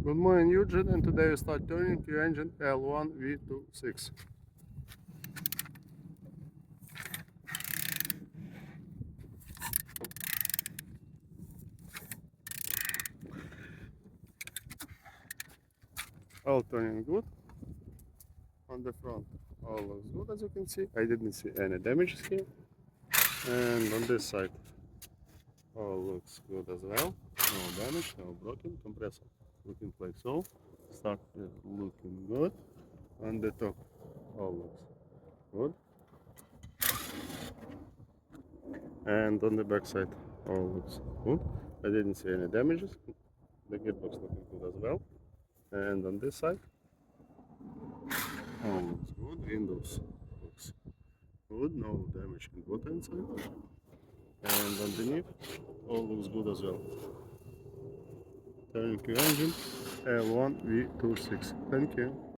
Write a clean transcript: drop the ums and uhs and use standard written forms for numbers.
Good morning, Eugene, and today we start turning your engine L1V26. All turning good. On the front, all looks good as you can see. I didn't see any damages here. And on this side, all looks good as well. No damage, no broken. Compressor looking like so. Start looking good. On the top, all looks good. And on the back side, all looks good. I didn't see any damages. The gearbox looking good as well. And on this side, all looks good. Windows looks good. No damage in water inside. And underneath, all looks good as well. Turning your engine L1V26. Thank you.